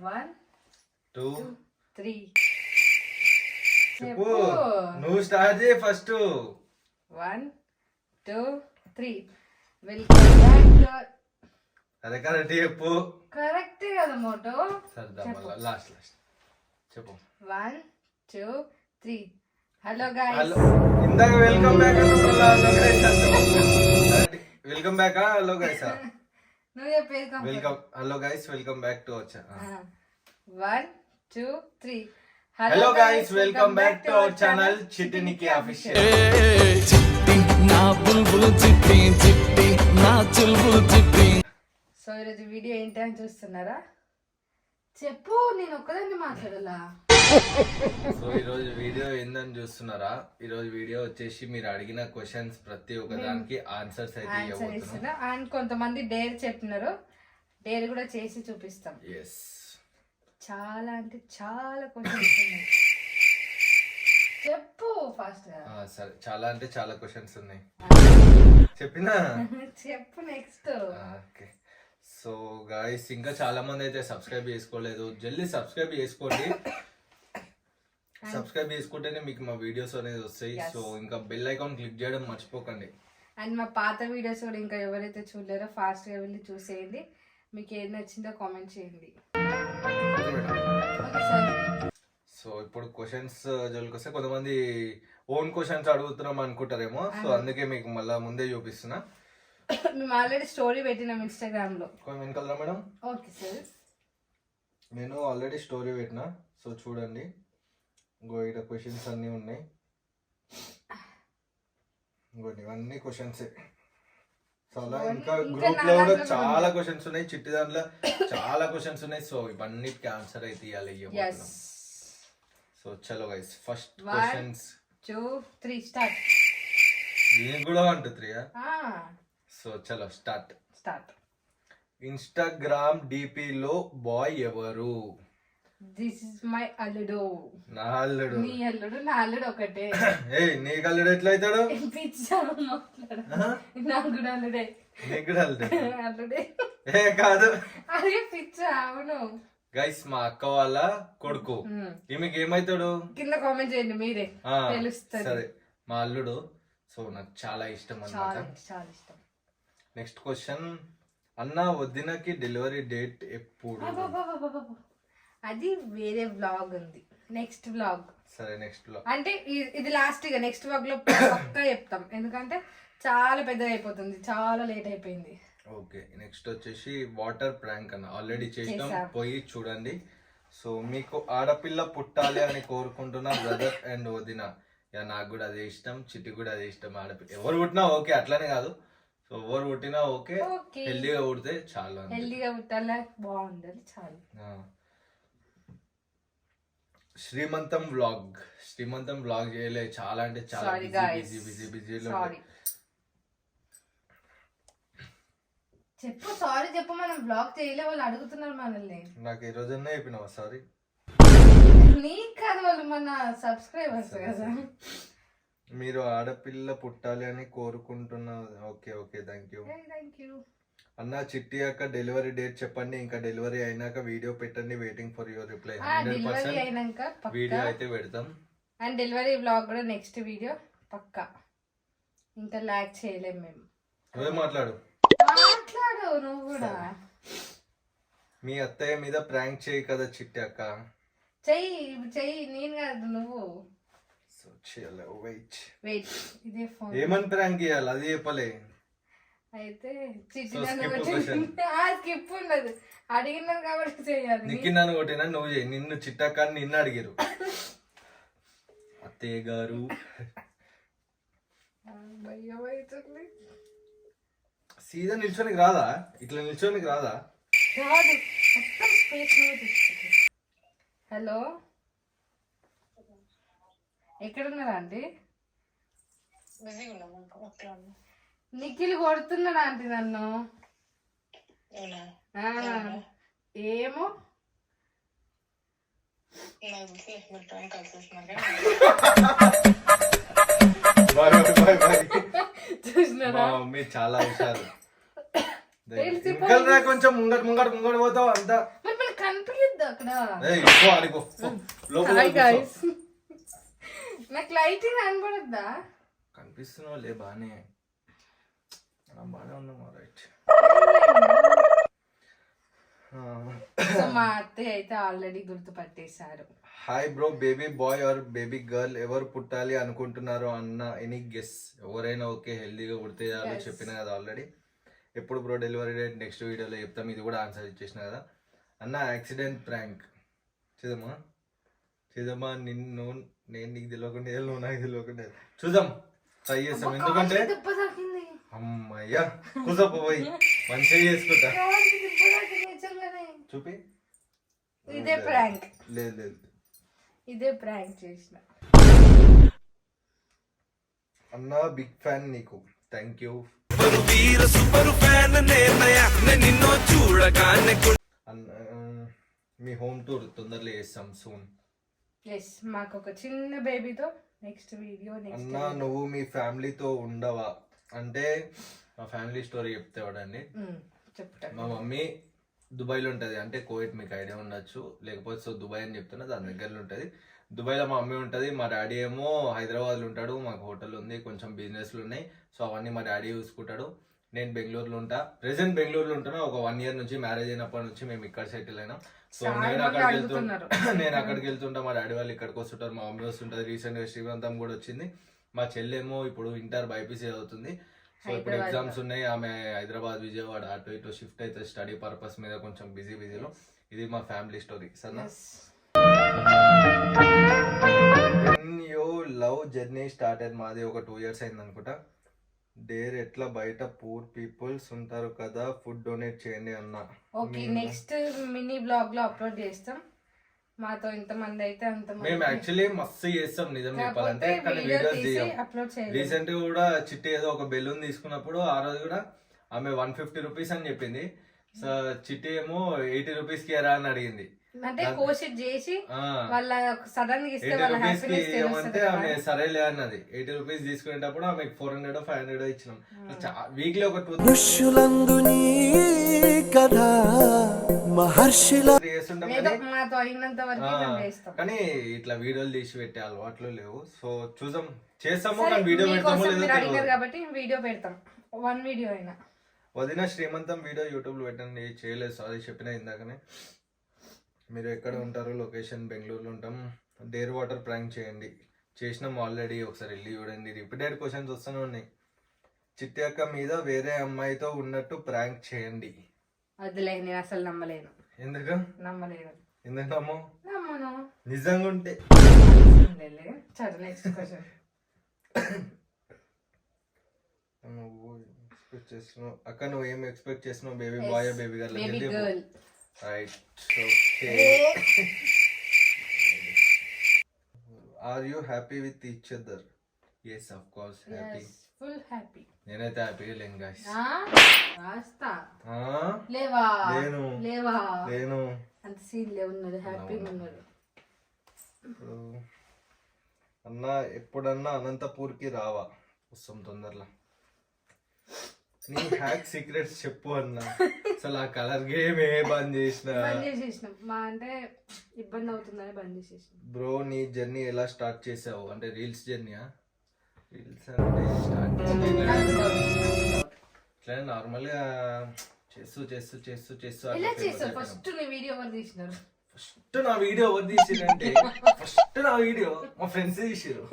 1 2 3 చెప్పు నువ్వు స్టార్ట్ చేయి ఫస్ట్ 1 2 3 వెల్కమ్ బ్యాక్ అదే కరెక్ట్ చెప్పు కరెక్ట్ కదా మోటో సరదా మళ్ళా లాస్ట్ చెప్పు 1 2 3 హలో గైస్ హలో ఇందాక welcome back welcome back hello guys నువ్వు చెప్పేది welcome hello guys welcome back to our 1 2 3 hello guys welcome back to our channel చిట్టి నిక్కి ఆఫీషియల్. చిట్టి నా బుల్బుల్ చిట్టి చిట్టి నా చుల్బుల్ చిట్టి. సో ఈరోజు వీడియో ఏంటి అని చూస్తున్నారా? చెప్పు, నేను ఒక్కదాన్ని మాట్లాడాలా? సో ఈరోజు వీడియో ఏందని చూస్తున్నారా? ఈరోజు వీడియో వచ్చేసి మీరు అడిగిన క్వశ్చన్స్ ప్రతి ఒక్క దానికి ఆన్సర్స్ అయితే ఇవ్వబోతున్నా. అండ్ కొంతమంది డేర్ చెప్పినారు, డేర్ కూడా చేసి చూపిస్తాం. ఎస్, చాలా అంటే చాలా క్వశ్చన్స్ ఉన్నాయి. చెప్పు ఫాస్ట్ గా. సరే, చాలా అంటే చాలా క్వశ్చన్స్ ఉన్నాయి. చెప్పినా చెప్పు నెక్స్ట్. ఓకే, సో గాయ్స్ ఇంకా చాలా మంది అయితే సబ్స్క్రైబ్ చేసుకోలేదు, జల్దీ సబ్స్క్రైబ్ చేసుకోండి. సబ్స్క్రైబ్ చేసుకుంటేనే మీకు మా వీడియోస్ అనేది వస్తాయి. సో ఇంకా బెల్ ఐకాన్ క్లిక్ చేయడం మర్చిపోకండి. అండ్ మా పాత వీడియోస్ కూడా ఇంకా ఎవరైతే చూడలేరో ఫాస్ట్ గా వెళ్ళి చూసేయండి. మీకు ఏది నచ్చిందో కామెంట్ చేయండి. సో ఇప్పుడు క్వశ్చన్స్ జోలికొస్తే కొంతమంది ఓన్ క్వశ్చన్స్ అడుగుతున్నాం అనుకుంటారేమో, సో అందుకే మీకు మళ్ళీ ముందే చూపిస్తున్నా. మేము ఆల్రెడీ స్టోరీ పెట్టినాం ఇన్స్టాగ్రామ్ లో. వెనకాల మేడం. ఓకే సార్, నేను ఆల్రెడీ స్టోరీ పెట్టినా, సో చూడండి. ఇంకో ఇక్కడ క్వశ్చన్స్ అన్నీ ఉన్నాయి. ఇంకోటి ఇవన్నీ క్వశ్చన్స్. సో అలా ఇంకా గ్రూప్ లో కూడా చాలా క్వశ్చన్స్ ఉన్నాయి, చిట్టి దాంట్లో చాలా క్వశ్చన్స్ ఉన్నాయి. సో ఇవన్నిటికి ఆన్సర్ అయితే ఇవ్వాలి. సో చలో గైస్, ఫస్ట్ క్వశ్చన్స్ 2 3 స్టార్ట్. దీనికి కూడా 1 2 3. సో చలో స్టార్ట్. ఇన్స్టాగ్రామ్ డిపి లో బాయ్ ఎవరు? దిస్ ఇస్ మై అల్లుడు. నా అల్లుడు. నీ అల్లుడు నా అల్లుడు ఒకటే. ఏ నీకు అల్లుడు ఎట్లా అవుతాడు? నాకు కూడా అల్లుడే. నీకు కూడా అల్లుడు? అల్లుడే. ఏ కాదు, అదే పిచ్చా. అవును గైస్, మా అక్క వాళ్ళ కొడుకు. ఈమెకి ఏమైతాడు? కింద కామెంట్ చేయండి మీరే, తెలుస్తుంది. సరే, మా అల్లుడు. సో నాకు చాలా ఇష్టం అన్నమాట. చాలా ఇష్టం. నెక్స్ట్ క్వశ్చన్, అన్న వదినకి డెలివరీ డేట్ ఎప్పుడు? అది వేరే వ్లాగ్ ఉంది, నెక్స్ట్ వ్లాగ్. సరే, నెక్స్ట్ వ్లాగ్ అంటే ఇది లాస్ట్ గా నెక్స్ట్ వ్లాగ్ లో పక్కా చెప్తాం, ఎందుకంటే చాలా పెద్దగా అయిపోతుంది, చాలా లేట్ అయిపోయింది. ఓకే, నెక్స్ట్ వచ్చేసి వాటర్ ప్రాంక్ అన్న ఆల్రెడీ చేసాం, పోయి చూడండి. సో మీకు ఆడపిల్ల పుట్టాలి అని కోరుకుంటున్నా బ్రదర్ అండ్ వదిన. యా, నాకు కూడా అదే ఇష్టం, చిట్టి కూడా అదే ఇష్టం. ఆడపిల్ల ఎవరు పుట్టినా ఓకే, అట్లానే కాదు. సో ఎవరు పుట్టినా ఓకే, హెల్దీగా పుడితే చాలా. హెల్దీగా పుట్టాలా, బాగుండాలి, చాలు. శ్రీమంతం వ్లాగ్ చేయలే, చాలా అంటే చాలా బిజీలో. చెప్పు, సారీ చెప్పు. మనం బ్లాగ్ చేయలే, వాళ్ళు అడుగుతున్నారు మనల్ని. నాకు ఈ రోజునే చెప్పినావా సారీ? నీకు కాదు, వాళ్ళు మన సబ్స్క్రైబర్స్ కదా. మీరు ఆడపిల్ల పుట్టాలి అని కోరుకుంటున్నా. ఓకే ఓకే, థ్యాంక్ యూ అన్న. చిట్టి యొక్క డెలివరీ డేట్ చెప్పండి, ఇంకా డెలివరీ అయినాక వీడియో పెట్టండి. Waiting for your reply. 100% video అయితే పెడతాం. అండ్ డెలివరీ వ్లాగ్ కూడా నెక్స్ట్ వీడియో పక్కా. ఇంకా లాగ్ చేయలేం మేము. నువ్వే మాట్లాడు నువ్వు కూడా. మీ అత్తయ్య మీద ప్రాంక్ చేయి కదా చిట్టి అక్క. చెయ్యి, నేను కాదు నువ్వు. వెయిట్, ఇదే ఫోన్. ఏమని ప్రాంక్ చేయాలి అది చెప్పలే. అయితే స్కిప్ ఉండదు, అడిగినారు కాబట్టి చేయాలి. నిక్కి నన్ను కొట్టినా నువ్వు చేయి. నిన్ను చిట్టక్కని నిన్ను అడిగారు అత్తయ్య గారు. సీదా నిల్చోనికి రాదా? ఇట్లా నిల్చోనికి రాదా? హలో, ఎక్కడున్నారా ఆంటీ? నిఖిల్ కొడుతున్నాడు ఆంటీ నన్ను. ఏమో మా మమ్మీ చాలా హుషారు. కొంచెం ముంగడు పోతావు అంతా. కనిపించద్దు అక్కడ. ఏయ్, పో ఆడిపో, పో. లోపల హాయ్ కూర్చో. గైస్, నాకు లైటింగ్ కనబడద్దా? కనిపిస్తున్నావు లే, బానే బానే ఉన్నామా? రైట్. సో మా అత్తయ్య అయితే ఆల్రెడీ గుర్తుపట్టేశారు. Hi bro, baby boy or baby girl ఎవరు పుట్టాలి అనుకుంటున్నారు అన్న ఎనీ గెస్? ఎవరైనా ఓకే, హెల్దీగా పుడితే చాలు. చెప్పిన కదా ఆల్రెడీ. ఎప్పుడు బ్రో డెలివరీ డేట్? నెక్స్ట్ వీడియోలో చెప్తాం. ఇది కూడా ఆన్సర్ ఇచ్చేసిన కదా అన్న. యాక్సిడెంట్ ప్రాంక్ చేద్దామా నిన్ను, నేను నీకు తెలియకుండా నువ్వు నాకు తెలియకుండా చూద్దాం, ట్రై చేస్తాం. ఎందుకంటే దెబ్బ తాకింది. అమ్మయ్యా, కూసపోయి మంచిగా చేసుకుంటా. కాలికి దెబ్బ తాకింది నిజంగానే. చూపి. ఇదే ప్రాంక్, లేదు లేదు, ఇదే ప్రాంక్ చేసిన. అన్న బిగ్ ఫ్యాన్ నీకు, thank you. Veera super fan నిన్ను చూడగానే. మీ హోమ్ టూర్ తొందరలో చేస్తాం సూన్. ఎస్, మాకు ఒక చిన్న బేబీతో నెక్స్ట్ వీడియో. అన్న నువ్వు మీ ఫ్యామిలీతో ఉండవా అంటే మా ఫ్యామిలీ స్టోరీ చెప్తే వాడండి. చెప్తాను. మా మమ్మీ దుబాయ్లో ఉంటుంది, అంటే కోవిడ్ మీకు ఐడియా ఉండొచ్చు, లేకపోతే సో దుబాయ్ అని చెప్తున్నా, దాని దగ్గరలో ఉంటుంది. దుబాయ్లో మా మమ్మీ ఉంటుంది, మా డాడీ ఏమో హైదరాబాద్లో ఉంటాడు. మాకు హోటల్ ఉంది, కొంచెం బిజినెస్లు ఉన్నాయి. సో అవన్నీ మా డాడీ చూసుకుంటాడు. నేను బెంగళూరులో ఉంటా, ప్రెసెంట్ బెంగళూరులో ఉంటున్నా. ఒక 1 year నుంచి, మ్యారేజ్ అయినప్పటి నుంచి మేము ఇక్కడ సెటిల్ అయినాం. సో నేను అక్కడికి వెళ్తుంటా, మా డాడీ వాళ్ళు ఇక్కడికి వస్తుంటారు, మా మమ్మీ వస్తుంటుంది. రీసెంట్గా శ్రీమంతం కూడా వచ్చింది. మా చెల్లెమో ఇప్పుడు ఇంటర్ బైపీసీ చదువుతుంది. సో ఇప్పుడు ఎగ్జామ్స్ ఉన్నాయి. ఆమె హైదరాబాద్, విజయవాడ అటు ఇటు షిఫ్ట్ అయితే స్టడీ పర్పస్ మీద కొంచెం బిజీలో. ఇది మా ఫ్యామిలీ స్టోరీ. సరేనా? యో లవ్ జర్నీ స్టార్టెడ్ మాది ఒక 2 years అయింది అనుకుంటా. డేర్ ఎట్లా బయట పూర్ పీపుల్స్ ఉంటారు కదా, ఫుడ్ డొనేట్ చేయండి అన్న. ఓకే, నెక్స్ట్ మినీ బ్లాగ్ లో అప్లోడ్ చేస్తాం. మాతో ఇంతమంది అయితే అంతమంది. మేము యాక్చువల్లీ మస్తు చేస్తాం నిజం చెప్పాలంటే, కానీ వీడియోస్ చేయం. రీసెంట్ గా కూడా చిట్టి ఏదో ఒక బెలూన్ తీసుకున్నప్పుడు ఆ రోజు కూడా ఆమె 150 rupees అని చెప్పింది. సో చిట్టి ఏమో 80 rupees కి ఎరా అని అడిగింది. అంటే కోషిట్ చేసి వాళ్ళ సడన్ గా ఇస్తే 80 rupees కి ఏమంటే ఆమె సరేలే అన్నది. 80 rupees తీసుకునేటప్పుడు ఆమెకు 400 500 ఇచ్చినాం. వీక్లీ ఒక 2 కానీ ఇట్లా వీడియోలు తీసి పెట్టే అలవాట్లు లేవు. సో చూద్దాం, చేస్తాము, కానీ వీడియో పెడతాము కాబట్టి వీడియో పెడతాం. 1 వీడియో అయినా. వదిన శ్రీమంతం వీడియో యూట్యూబ్ లో పెట్టండి. చేయలేదు, సారీ చెప్పిన ఇందాకనే. మీరు ఎక్కడ ఉంటారు? లొకేషన్ బెంగళూరులో ఉంటాం. డేర్ వాటర్ ప్రాంక్ చేయండి. చేసినాం ఆల్రెడీ, ఒకసారి వెళ్ళి చూడండి. రిపీటెడ్ క్వశ్చన్స్ వస్తూనే ఉన్నాయి. చిట్టి అక్క మీద వేరే అమ్మాయితో ఉన్నట్టు ప్రాంక్ చేయండి. వదిలే, నేను అసలు నమ్మలేను. ఎందుకు నమ్మలేను? ఎందుకు నమ్మను నిజంగా ఉంటే. సరే, నెక్స్ట్ క్వశ్చన్. నువ్వు ఎక్స్పెక్ట్ చేస్తున్నావు అక్క, నువ్వు ఏం ఎక్స్పెక్ట్ చేస్తున్నావు? Baby boy baby girl? Right, okay. Are you happy with each other? yes of course, happy, full happy. నేనైతే హ్యాపీగా లేను గాయ్స్. లేను అంత సీన్ లేవున్నది, హ్యాపీగా ఉన్నది. అన్న ఎప్పుడన్నా అనంతపూర్కి రావా? వస్తాం తొందరలో. నీ హ్యాక్ సీక్రెట్స్ చెప్పు అన్న. అసలు ఆ కలర్ గేమ్ బంద్ చేసేసినాం. మా అంటే ఇబ్బంది అవుతుందని బంద్ చేసేసినాం. బ్రో నీ జర్నీ ఎలా స్టార్ట్ చేసావు? అంటే రీల్స్ జర్నీయా? రీల్స్ అంటే స్టార్ట్ ఇట్లా నార్మల్ గా చేస్తూ ఫస్ట్ నీ వీడియో ఎవరు తీసినారు? ఫస్ట్ నా వీడియో ఎవరు తీసిరంటే ఫస్ట్ నా వీడియో మా ఫ్రెండ్స్ తీసిరు.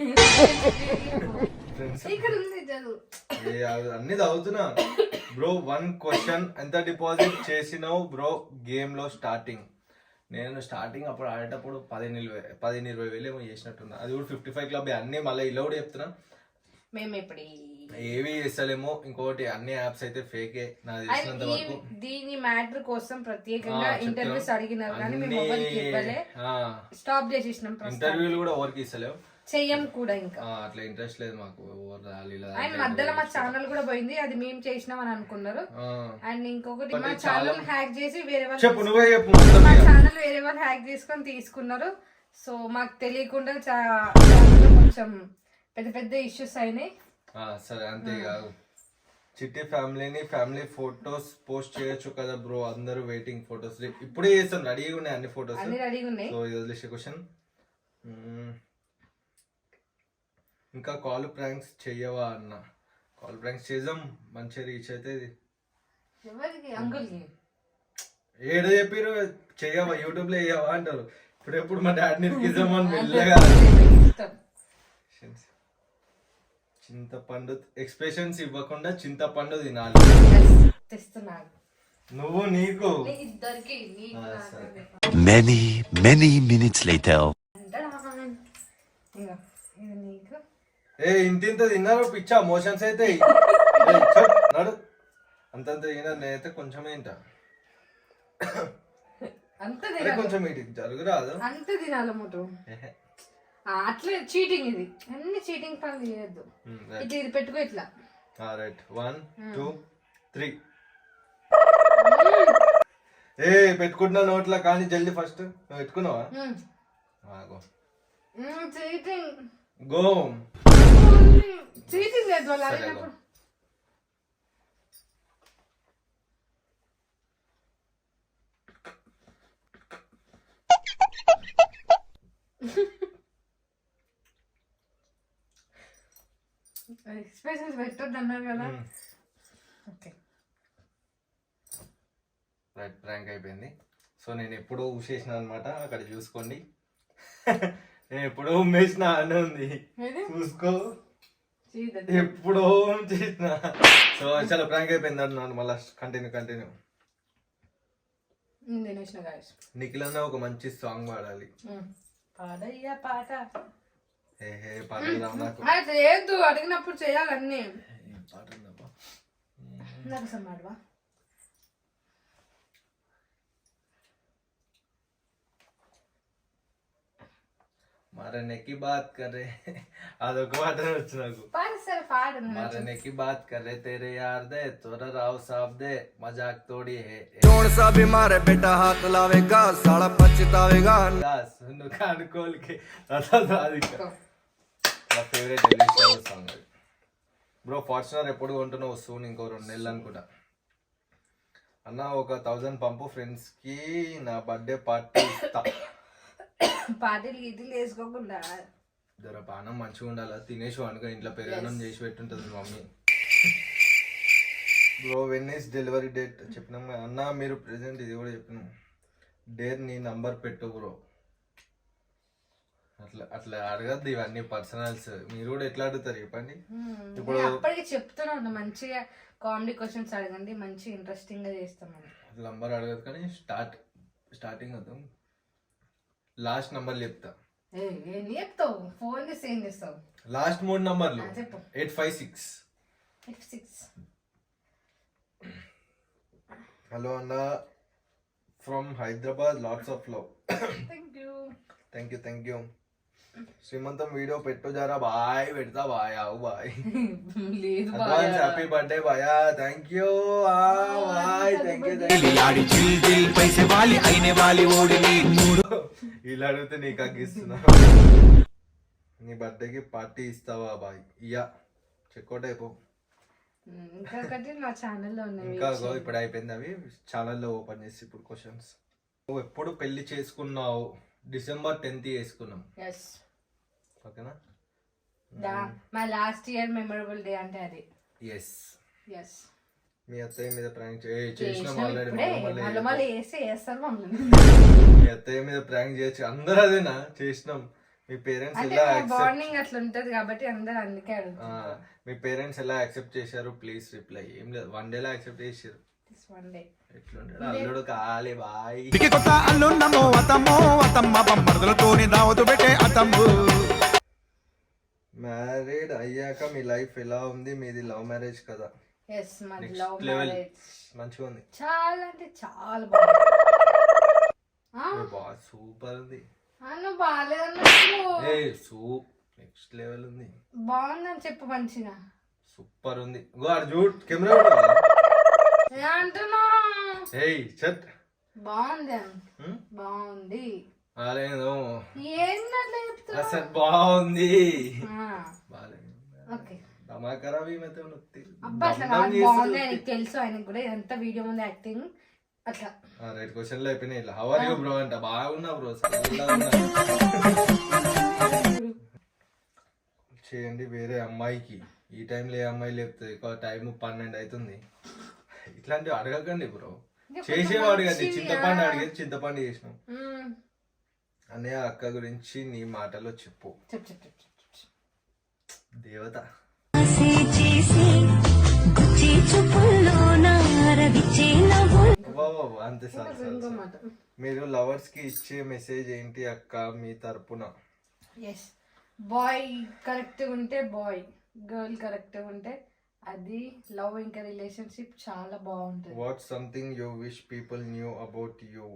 అన్ని చదువుతున్నా బ్రో. 1 question, ఎంత డిపాజిట్ చేసినావు బ్రో గేమ్ లో స్టార్టింగ్? నేను స్టార్టింగ్ అప్పుడు ఆడేటప్పుడు 10-20 వేలు ఏమో చేసినట్టున్నా. అది కూడా 55 club అన్ని. మళ్ళీ ఇలా కూడా చెప్తున్నా, మేము ఇప్పుడు ఏవి చేస్తలేమో. ఇంకోటి అన్ని యాప్స్ అయితే ఫేకే నాకు తెలిసినంత వరకు. దీని మ్యాటర్ కోసం ప్రత్యేకంగా ఇంటర్వ్యూస్ అడిగినారు కానీ మేము ఎవరికి ఇవ్వలే, స్టాప్ చేసేసినాం. ఇంటర్వ్యూలు కూడా ఎవరికి ఇస్తలేవు, చెయ్యం కూడా. ఇంకా అట్లా ఇంట్రెస్ట్ లేదు మాకు. అండ్ మధ్యలో మా ఛానల్ కూడా పోయింది, అది మేము చేసినాం అని అనుకున్నారు. అండ్ ఇంకొకటి మా ఛానల్ హ్యాక్ చేసి వేరే వాళ్ళు మా ఛానల్ వేరే వాళ్ళు హ్యాక్ చేసుకొని తీసుకున్నారు. సో మాకు తెలియకుండా కొంచెం పెద్ద పెద్ద ఇష్యూస్ అయినాయి. సరే అంతే కాదు, చిట్టి ఫ్యామిలీ ఫొటోస్ పోస్ట్ చేయొచ్చు కదా బ్రో, అందరూ వెయిటింగ్ ఫొటోస్. ఇప్పుడే చేస్తాం, రెడీగా ఉన్నాయి అన్ని ఫొటోస్. సో ఇది వదిలేసే క్వశ్చన్. ఇంకా కాల్ ప్రాంక్స్ చెయ్యవా అన్న? కాల్ ప్రాంక్స్ చేద్దాం, మంచిగా రీచ్ అయితే. ఏడో చెప్పారు చెయ్యవా, యూట్యూబ్ లో వేయవా అంటారు. ఇప్పుడు ఎప్పుడు మా డాడీని ఇద్దామని మెల్లగా. చింతపండు ఎక్స్ప్రెషన్స్ ఇవ్వకుండా చింతపండు తినాలి. నువ్వు నీకు many minutes later. ఏ ఇంత తిన్నారు పిచ్చా, మోషన్స్ అయితే నడు అంతంత తిన. నేనైతే కొంచెమే తింటా, కొంచెం ఇటు జరుగురాదు అంత తినాలమ్మటు. అట్లా చీటింగ్, ఇది అన్ని చీటింగ్ పనులు చేయొద్దు. ఇట్లా ఇది పెట్టుకో ఇట్లా. రైట్ 1 2 3. ఏ పెట్టుకుంటున్నా నోట్లా కానీ జల్దీ ఫస్ట్. నువ్వు పెట్టుకున్నావా? Cheating go. చీటింగ్ లేదు వాళ్ళు అడిగినప్పుడు. ఎక్స్ప్రెషన్స్ పెట్టొద్దు అన్నారు కదా. ఓకే రైట్, ప్రాంక్ అయిపోయింది. సో నేను ఎప్పుడో ఊసేసిన అనమాట, అక్కడ చూసుకోండి. నేను ఎప్పుడో ఉమ్మేసిన అని ఉంది, చూసుకో. ఎప్పుడో చేసిన. సో చాలా ప్రాంక్ అయిపోయింది అంటున్నాను. మళ్ళీ కంటిన్యూ. నిఖిల్ అన్న ఒక మంచి సాంగ్ పాడాలి. పాట నాకు లేదు, అడిగినప్పుడు చేయాలన్నీ. నాకు సమాడవా? మరనే కి బాత్ కరే, అదొక మాట వచ్చు నాకు. మరనే కి బాత్ కరే तेरे यार दे तोरा राव साहब दे मजाक थोड़ी है कौन सा भी मारे बेटा हाथ लावेगा साला पछतावेगा. सुन कान खोल के నా ఫేవరెట్ డెలిషియస్ సాంగ్ అది. బ్రో ఫార్చునర్ ఎప్పుడు కొంటున్నావు? వస్తువుని ఇంకో 2 నెలలు అనుకుంటా. అన్న ఒక 1000 పంపు ఫ్రెండ్స్ కి, నా బర్త్డే పార్టీ ఇస్తా. పార్టీలు గీటీలు వేసుకోకుండా జర పానం మంచిగా ఉండాలి. తినేసి అనుకో, ఇంట్లో పెరగడం చేసి పెట్టుంటది mummy. Bro when is delivery date చెప్పినాం అన్న. మీరు ప్రెసెంట్ ఇది కూడా చెప్పినాం. డేర్ నీ నంబర్ పెట్టు బ్రో. అట్లా అడగద్దు, ఇవన్నీ పర్సనల్స్. మీరు కూడా ఎట్లా అడుగుతారు చెప్పండి. ఇప్పుడు అప్పటికి చెప్తూనే ఉన్నా, మంచిగా కామెడీ క్వశ్చన్స్ అడగండి, మంచిగా ఇంట్రెస్టింగ్ గా చేస్తాం. నంబర్ అడగదు కానీ స్టార్టింగ్ అవుతాం. లాస్ట్ నంబర్ చెప్తా. చెప్తావు, ఫోన్ చేసి ఏం చేస్తావు? లాస్ట్ 3 నంబర్లు 856. హలో అన్న, from Hyderabad, lots of love. Thank you. శ్రీమంతం వీడియో పెట్టు జరా. బాయ్ పెడతా. బాయ్ ఆవు బాయ్. అడ్వాన్స్ హ్యాపీ బర్త్డే బాయా. Thank you. ఇలా అడిగితే నీకు అగ్గిస్తున్నా. నీ బర్త్డేకి పార్టీ ఇస్తావా బాయ్? ఇయ్యా, చెక్అవుట్ అయిపో. ఇంకా ఇప్పుడు అయిపోయింది అవి. ఛానల్లో ఓపెన్ చేసి ఇప్పుడు క్వశ్చన్స్. నువ్వు ఎప్పుడు పెళ్లి చేసుకున్నావు? December 10th చేసుకున్నాం. ఓకేనా? My last year memorable day అంటే అది. ఎస్. మీ అత్తయ్య మీద ప్రాంక్ చేసినాం ఆల్రెడీ. మీ అత్తయ్య మీద ప్రాంక్ చేయొచ్చు అందరూ, అదేనా చేసినాం. మీ పేరెంట్స్ ఎలా బాండింగ్ అట్లా ఉంటది కాబట్టి అందరూ అందుకే అడుగుతారు. మీ పేరెంట్స్ ఎలా యాక్సెప్ట్ చేశారు? Please reply. ఏం లేదు, 1 డేలో యాక్సెప్ట్ చేశారు. ఎట్లుంటాడు అల్లుడు? కాలే బాయ్. మ్యారీడ్ అయ్యాక మీ లైఫ్ ఎలా ఉంది? మీది లవ్ మ్యారేజ్ కదా? మంచిగా ఉంది, చాలా అంటే చాలా బాగుంది. సూపర్ ఉంది. నెక్స్ట్ లెవెల్ ఉంది. బాగుందని చెప్పు, మంచిగా సూపర్ ఉంది. చూడు కెమెరా అంటున్నా. బాగుంది అసలు బాగుంది. దిమాగ్ ఖరాబ్ ఏమైతే అబ్బా అట్లా కాదు, బాగుంది. ఆయనకి తెలుసు, ఆయనకు కూడా ఇదంతా వీడియో ముందు యాక్టింగ్ అట్లా. రైట్ క్వశ్చన్ లో అయిపోయినాయి ఇలా. హౌ ఆర్ యూ బ్రో అంట. బాగున్నా బ్రో. చేయండి వేరే అమ్మాయికి. ఈ టైంలో ఏ అమ్మాయి లేపుతుంది? టైం 12 అవుతుంది. ఇట్లాంటివి అడగకండి బ్రో. చేసేవాడు కదా, చింతపండు అడిగేది చింతపండు చేసినాం. అన్నయ్య అక్క గురించి నీ మాటలో చెప్పు. దేవత అంతే సార్. మీరు లవర్స్ కి ఇచ్చే మెసేజ్ ఏంటి అక్క మీ తరపున? బాయ్ కరెక్ట్ ఉంటే బాయ్, గర్ల్ కరెక్ట్ ఉంటే అది లవ్, ఇంకా రిలేషన్షిప్ చాలా బాగుంటుంది. What something you wish people knew about you?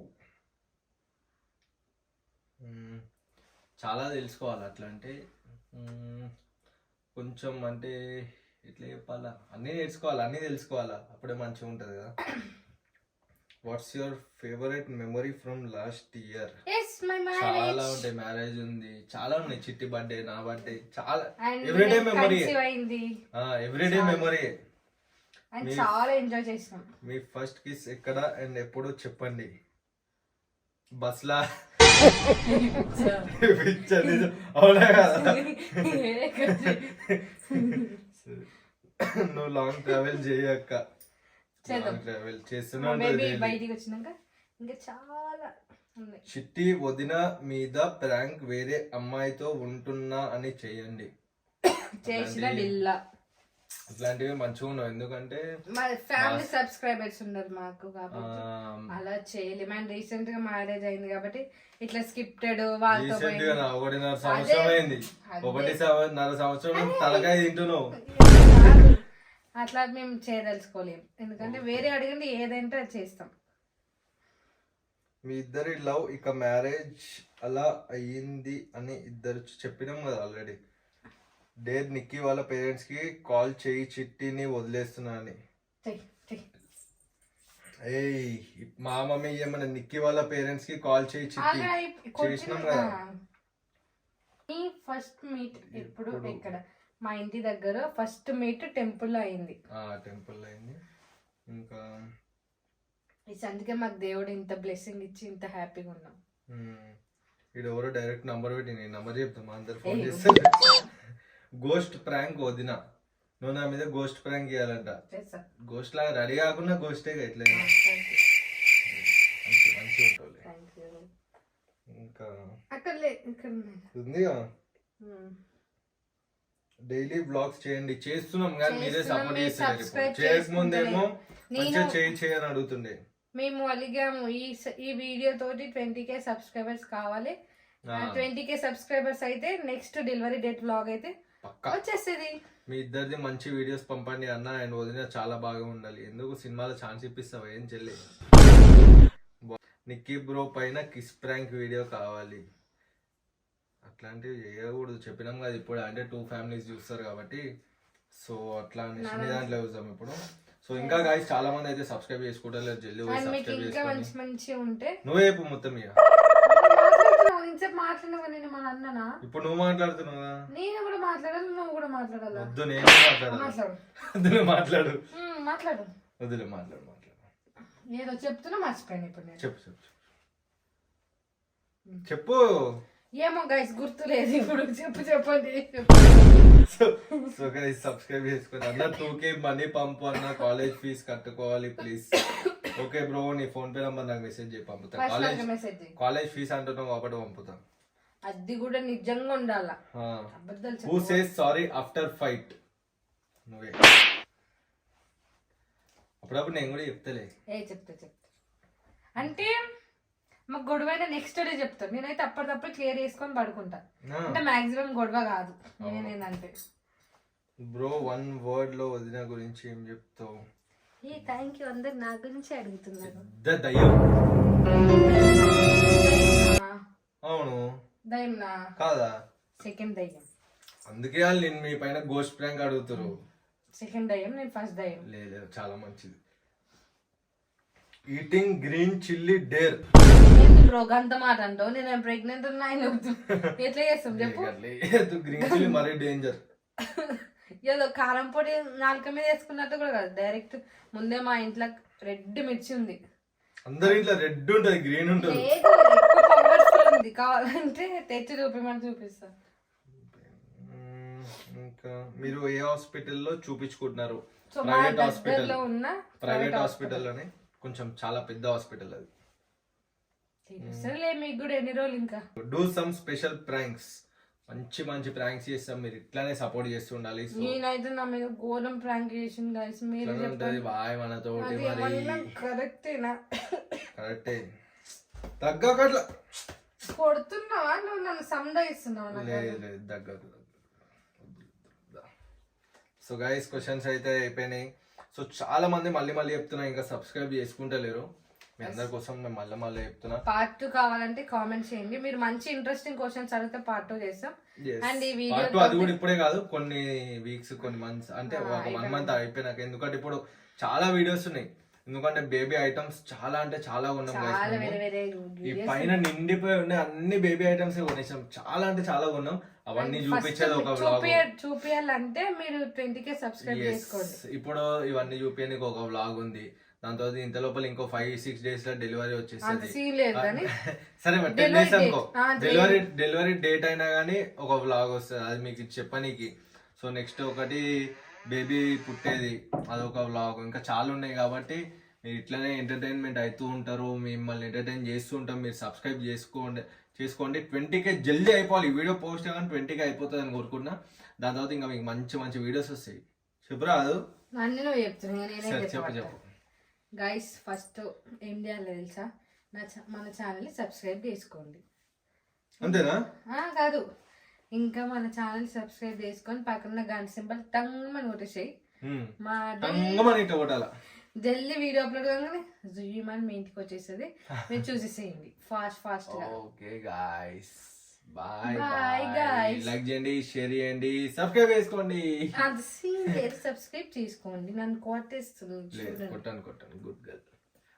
చాలా తెలుసుకోవాలి. అట్లా అంటే కొంచెం అంటే ఎట్లా చెప్పాలా, అన్నీ నేర్చుకోవాలి, అన్నీ తెలుసుకోవాలా, అప్పుడే మంచిగా ఉంటుంది కదా. What's your favourite memory from last year? చాలా ఉంటాయి. మ్యారేజ్ ఉంది, చాలా ఉన్నాయి. చిట్టి బర్త్డే, నా బర్త్డే, చాలా ఎవ్రీడే మెమరీ. Everyday memory. చాలా ఎంజాయ్ చేసినాం. మీ ఫస్ట్ కిస్ ఎక్కడ అండ్ ఎప్పుడు చెప్పండి? బస్లా. అవునా కదా? నువ్వు లాంగ్ ట్రావెల్ చేయక్క. ట్రావెల్ చేస్తున్నా. బయటికి వచ్చినాక ఇంకా చాలా. చిట్టి వదిన మీద ప్రాంక్ వేరే అమ్మాయితో ఉంటున్నా అని చేయండి. చేసిన బిల్లా ఇట్లాంటివి మంచిగా ఉండవు. ఎందుకంటే ఫ్యామిలీ సబ్స్క్రైబర్స్ ఉన్నారు మాకు, కాబట్టి అలా చేయలేము. అండ్ రీసెంట్ గా మ్యారేజ్ అయింది కాబట్టి ఇట్లా స్క్రిప్టెడ్ వాళ్ళతో 1.5 సంవత్సరం అయింది. 1.5 సంవత్సరం తలకాయ తింటున్నావు. అట్లా మేము చేయదలుచుకోలేము. ఎందుకంటే వేరే అడిగండి ఏదంటే అది చేస్తాం. మీ ఇద్దరి లవ్ ఇక మ్యారేజ్ అలా అయ్యింది అని ఇద్దరు చెప్పినాం కదా ఆల్రెడీ. డేర్ నిక్కీ వాళ్ళ పేరెంట్స్ కి కాల్ చేయి చిట్టిని వదిలేస్తున్నా అని. ఏయ్ మా మమ్మీ ఏమన్నా నిక్కీ వాళ్ళ పేరెంట్స్ కి కాల్ చేయి చిట్టి చేసినాం కదా. ఫస్ట్ మీట్ ఎప్పుడు ఎక్కడ? మా ఇంటి దగ్గర ఫస్ట్ మీట్ టెంపుల్ అయింది. టెంపుల్ అయింది. ఇంకా అందుకే మాకు దేవుడు ఇంత బ్లెస్సింగ్ ఇచ్చి ఇంత హ్యాపీగా ఉన్నాం. ఇది ఎవరో డైరెక్ట్ నంబర్ పెట్టి నేను నంబర్ చెప్తాం, అందరు ఫోన్ చేస్తారు. గోస్ట్ ప్రాంక్ వదిన, నువ్వు నా మీద గోస్ట్ ప్రాంక్ చేయాలంట. గోస్ట్ లాగా రెడీ కాకుండా గోస్టే ఎట్లా మంచిగా ఉంటుంది. ఇంకా ఉందిగా డైలీ బ్లాగ్స్ చేయండి. చేస్తున్నాం కానీ మీరే సపోర్ట్ చేస్తారు. చేయకముందేమో మంచిగా చేయని అడుగుతుండే. మేము అలిగాము ఈ వీడియో తోటి 20K సబ్స్క్రైబర్స్ కావాలి. 20K సబ్స్క్రైబర్స్ అయితే నెక్స్ట్ డెలివరీ డేట్ వ్లాగ్ అయితే వచ్చేస్తుంది. మీ ఇద్దరిది మంచి వీడియోస్ పంపండి అన్న. అండ్ వదిన చాలా బాగా ఉండాలి. ఎందుకు సినిమాలో ఛాన్స్ ఇప్పిస్తావు ఏం చెల్లి? నిక్కీ బ్రో పైన కిస్ ప్రాంక్ వీడియో కావాలి. అట్లాంటివి చేయకూడదు చెప్పినాం కదా ఇప్పుడు. అంటే 2 ఫ్యామిలీస్ చూస్తారు కాబట్టి సో అట్లా చిన్న దాంట్లో చూద్దాం ఇప్పుడు. సో ఇంకా గాయ్స్ చాలా మంది అయితే సబ్స్క్రైబ్ చేసుకుంటారు. జల్దీ సబ్స్క్రైబ్ చేసుకోండి. నువ్వే చెప్పు మొత్తం ఇక. ఇప్పుడు నువ్వు మాట్లాడుతున్నావా? నేను కూడా మాట్లాడాలి, నువ్వు కూడా మాట్లాడాలి. వద్దు నేను మాట్లాడాలి. వద్దులే మాట్లాడు. వద్దులే మాట్లాడు. ఏదో చెప్తున్నా మర్చిపోయాను ఇప్పుడు నేను. చెప్పు. ఏమో గైస్ గుర్తులేదు ఇప్పుడు. చెప్పండి. సో గైస్ సబ్స్క్రైబ్ చేసుకోండి అన్న. 2K మనీ పంపు అన్న. కాలేజ్ ఫీజ్ కట్టుకోవాలి ప్లీజ్. ఓకే బ్రో నీ ఫోన్ పే నంబర్ నాకు మెసేజ్ చేయి, పంపుతా. కాలేజ్ ఫీజ్ అంటున్నావు కాబట్టి పంపుతా. అది కూడా నిజంగా ఉండాలా. Who says sorry after fight? నువ్వే. అప్పుడప్పుడు నేను కూడా చెప్తలే. చెప్తా అంటే మాకు గొడవ నెక్స్ట్ డే చెప్తాను. నేనైతే అప్పటికప్పుడు క్లియర్ చేసుకొని పడుకుంటా. అంటే మాక్సిమం గొడవ కాదు. నేనేందంటే బ్రో 1 వర్డ్ లో వదిన గురించి ఏం చెప్తావు? Thank you. అందరు నా గురించి అడుగుతున్నారు. అవును దయ్యం కాదా? సెకండ్ దయ్యం. అందుకే వాళ్ళు నేను మీ పైన గోస్ట్ ప్రాంక్ అడుగుతారు. సెకండ్ దయ్యం, నేను ఫస్ట్ దయ్యం. లేదు చాలా మంచిది. Eating green chilli dare. Bro గంత మాట అంటావు. నేను ప్రెగ్నెంట్ ఉన్నా. ఆయన ఎట్లా చేస్తాం చెప్పు? గ్రీన్ చిల్లీ మరీ డేంజర్. ఏదో కారం పొడి నాలుక మీద వేసుకున్నట్టు కూడా కాదు, డైరెక్ట్ ముందే మా ఇంట్లో రెడ్ మిర్చి ఉంది. అందరి ఇంట్లో రెడ్ ఉంటది, గ్రీన్ ఉంటది. లేదు, ఎక్కువ పవర్ఫుల్ ఉంది, కావాలంటే తెచ్చి చూపిమని చూపిస్తా. ఇంకా మీరు ఏ హాస్పిటల్లో చూపించుకుంటున్నారు? సో మా దగ్గరలో ఉన్న ప్రైవేట్ హాస్పిటల్లోనే, కొంచెం చాలా పెద్ద హాస్పిటల్ అది. తెలుసులే మీకు కూడా ఎన్ని రోజులు ఇంకా. డూ సమ్ స్పెషల్ ప్రాంక్స్, మంచి మంచి ప్రాంక్స్ చేస్తాం, మీరు ఇట్లానే సపోర్ట్ చేస్తూ ఉండాలి. నేనైతే నా మీద ఘోరం ప్రాంక్ చేసింది గైస్, మీరు ఉంటది బాయ్ మనతోటి. మరి కరెక్టేనా? కరెక్టే, తగ్గకట్లా కొడుతున్నావా నువ్వు, నన్ను సంధాయిస్తున్నావా? లేదు లేదు, తగ్గదు. సో గైస్ క్వశ్చన్స్ అయితే అయిపోయినాయి. సో చాలా మంది మళ్ళీ మళ్ళీ చెప్తున్నా, ఇంకా సబ్స్క్రైబ్ చేసుకుంటలేరు. మీ అందరి కోసం నేను మళ్ళీ మళ్ళీ చెప్తున్నా, పార్ట్ 2 కావాలంటే కామెంట్ చేయండి. మీరు మంచి ఇంట్రెస్టింగ్ క్వశ్చన్స్ అడిగితే పార్ట్ 2 చేస్తాం. అండ్ ఈ వీడియో పార్ట్ 2 అది కూడా ఇప్పుడే కాదు, కొన్ని వీక్స్ కొన్ని మంత్స్, అంటే ఒక 1 మంత్ అయిపోయినాక. ఎందుకంటే ఇప్పుడు చాలా వీడియోస్ ఉన్నాయి, ఎందుకంటే బేబీ ఐటమ్స్ చాలా అంటే చాలా ఉన్నాం guys. ఈ పైన నిండిపోయి ఉండే అన్ని బేబీ ఐటమ్స్ కొనేసాం, చాలా అంటే చాలా ఉన్నాం. అవన్నీ చూపించేది ఒక వ్లాగ్. చూపియాలంటే మీరు 20K సబ్స్క్రైబ్ చేసుకోండి. ఇప్పుడు ఇవన్నీ చూపించడానికి ఒక వ్లాగ్ ఉంది. దాని తర్వాత ఇంత లోపల ఇంకో 5-6 days లో డెలివరీ వచ్చేస్తుంది. సరే 10 days అనుకో, డెలివరీ డేట్ అయినా కానీ ఒక వ్లాగ్ వస్తుంది, అది మీకు చెప్పనీకి. సో నెక్స్ట్ ఒకటి బేబీ పుట్టేది, అదొక వ్లాగ్. ఇంకా చాలా ఉన్నాయి కాబట్టి మీరు ఇట్లనే ఎంటర్టైన్మెంట్ అవుతూ ఉంటారు, మిమ్మల్ని ఎంటర్టైన్ చేస్తూ ఉంటాం. మీరు సబ్స్క్రైబ్ చేసుకోండి 20K జల్దీ అయిపోవాలి. ఈ వీడియో పోస్ట్ కానీ 20K అయిపోతుంది అని కోరుకున్నా. దాని తర్వాత ఇంకా మీకు మంచి మంచి వీడియోస్ వస్తాయి. చెప్పరాదు, చెప్పు. గైస్ ఫస్ట్ ఏం చేయాలి తెలుసా, మన ఛానల్ సబ్స్క్రైబ్ చేసుకోండి. అంతేనా? కాదు, ఇంకా మన ఛానల్ సబ్స్క్రైబ్ చేసుకొని పక్కన గంట సింబల్ టంగమని కొట్టేసాయి. మా జల్దీ వీడియో అప్లోడ్ కాగానే జుయ్యమని మీ ఇంటికి వచ్చేస్తుంది, మీరు చూసేసేయండి ఫాస్ట్ గా. Okay guys, bye guys. Like చేయండి, షేర్ చేయండి, సబ్స్క్రైబ్ చేసుకోండి. సబ్స్క్రైబ్ చేసుకోండి, నన్ను కొట్టేస్తుంది. కొట్టాను గుడ్ గర్ల్.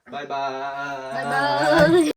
Bye bye.